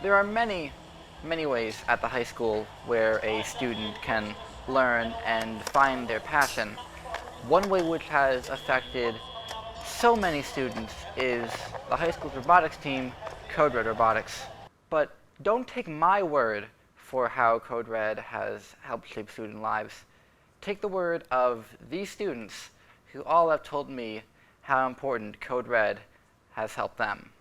There are many, many ways at the high school where a student can learn and find their passion. One way which has affected so many students is the high school's robotics team, Code Red Robotics. But don't take my word for how Code Red has helped shape student lives. Take the word of these students who all have told me how important Code Red has helped them.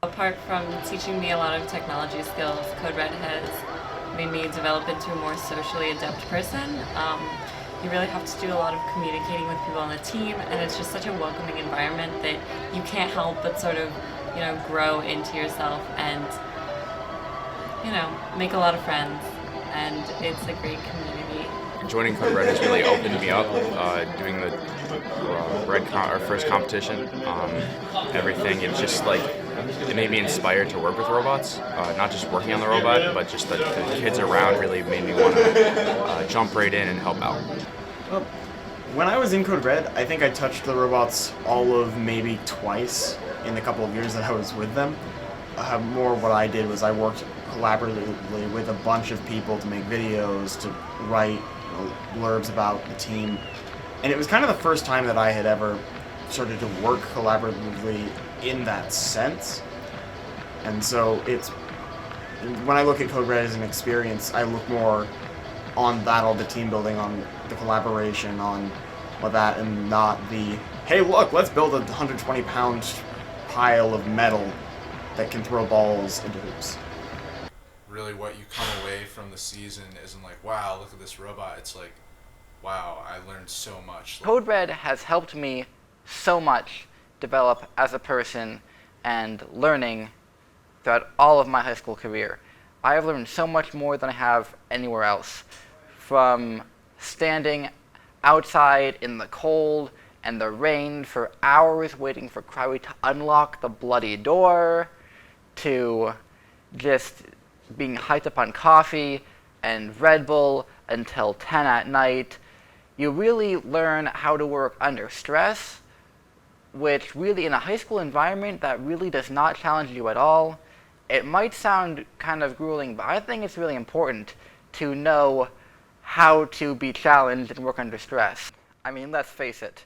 Apart from teaching me a lot of technology skills, Code Red has made me develop into a more socially adept person. You really have to do a lot of communicating with people on the team, and it's just such a welcoming environment that you can't help but sort of, grow into yourself and, make a lot of friends. And it's a great community. Joining Code Red has really opened me up. Doing the our first competition, everything. It's just like it made me inspired to work with robots. Not just working on the robot, but just the kids around really made me want to jump right in and help out. Well, when I was in Code Red, I think I touched the robots all of maybe twice in the couple of years that I was with them. More what I did was I worked collaboratively with a bunch of people to make videos, to write blurbs about the team. And it was kind of the first time that I had ever started to work collaboratively in that sense. And so when I look at Code Red as an experience, I look more on that, all the team building, on the collaboration, on that, and not the, hey look, let's build a 120-pound pile of metal that can throw balls into hoops. Really what you come away from the season isn't like, wow, look at this robot. It's like, wow, I learned so much. Code Red has helped me so much develop as a person and learning throughout all of my high school career. I have learned so much more than I have anywhere else. From standing outside in the cold and the rain for hours waiting for Crowley to unlock the bloody door, to just being hyped up on coffee and Red Bull until 10 at night. You really learn how to work under stress, which really in a high school environment that really does not challenge you at all. It might sound kind of grueling, but I think it's really important to know how to be challenged and work under stress. I mean, let's face it.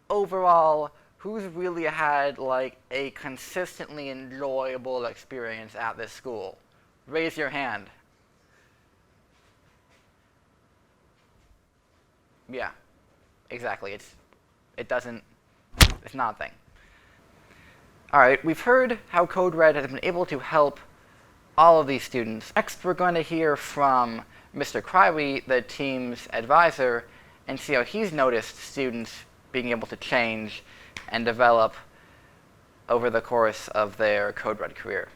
Overall, who's really had like a consistently enjoyable experience at this school? Raise your hand. Yeah, exactly. It's not a thing. All right, we've heard how Code Red has been able to help all of these students. Next, we're going to hear from Mr. Crywey, the team's advisor, and see how he's noticed students being able to change and develop over the course of their Code Red career.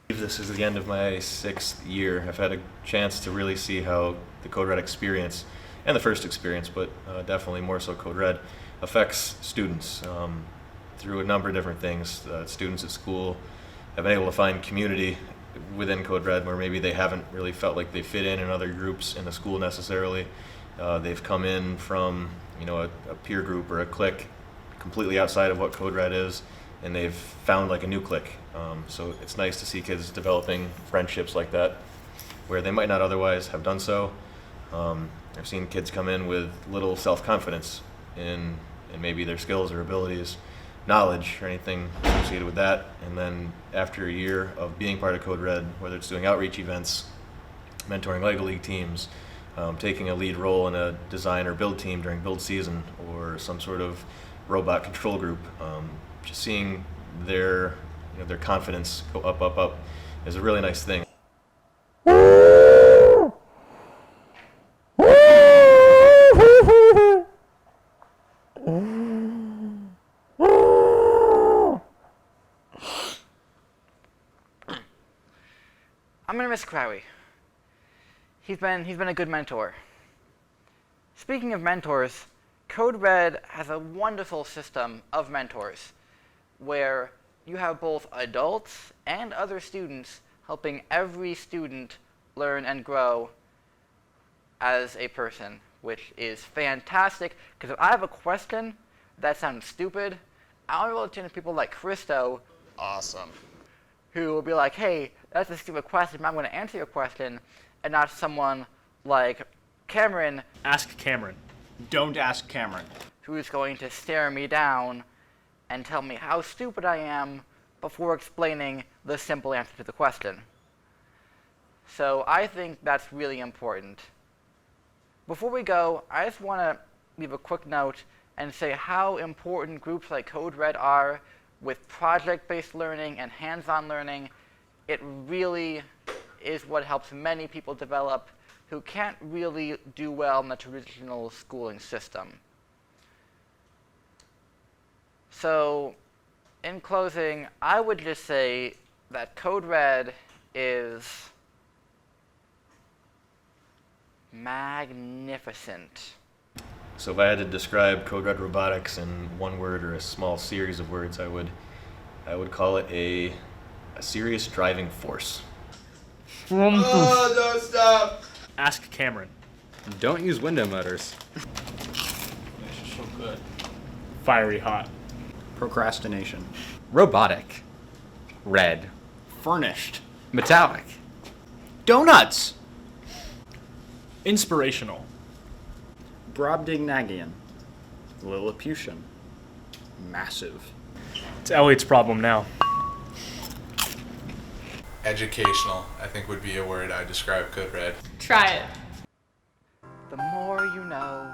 This is the end of my 6th year. I've had a chance to really see how the Code Red experience, and the first experience, but definitely more so Code Red, affects students through a number of different things. Students at school have been able to find community within Code Red where maybe they haven't really felt like they fit in other groups in the school necessarily. They've come in from a peer group or a clique completely outside of what Code Red is, and they've found like a new clique. So it's nice to see kids developing friendships like that where they might not otherwise have done so. I've seen kids come in with little self-confidence in maybe their skills or abilities, knowledge or anything associated with that, and then after a year of being part of Code Red, whether it's doing outreach events, mentoring LEGO League teams, taking a lead role in a design or build team during build season, or some sort of robot control group, just seeing their confidence go up, up, up is a really nice thing. I'm gonna miss Crowley. He's been a good mentor. Speaking of mentors, Code Red has a wonderful system of mentors where you have both adults and other students helping every student learn and grow as a person, which is fantastic, because if I have a question that sounds stupid, I'll go to people like Christo, Awesome. who will be like, hey, that's a stupid question, but I'm going to answer your question, and not someone like Cameron Ask Cameron. Don't ask Cameron. who's going to stare me down and tell me how stupid I am before explaining the simple answer to the question. So I think that's really important. Before we go, I just want to leave a quick note and say how important groups like Code Red are with project-based learning and hands-on learning. It really is what helps many people develop who can't really do well in the traditional schooling system. So, in closing, I would just say that Code Red is magnificent. So if I had to describe Code Red Robotics in one word or a small series of words, I would call it a serious driving force. Oh, don't stop! Ask Cameron. Don't use window motors. So good. Fiery hot. Procrastination. Robotic. Red. Furnished. Metallic. Donuts. Inspirational. Brobdingnagian. Lilliputian. Massive. It's Elliot's problem now. Educational, I think, would be a word I describe Code Red. Try it. The more you know,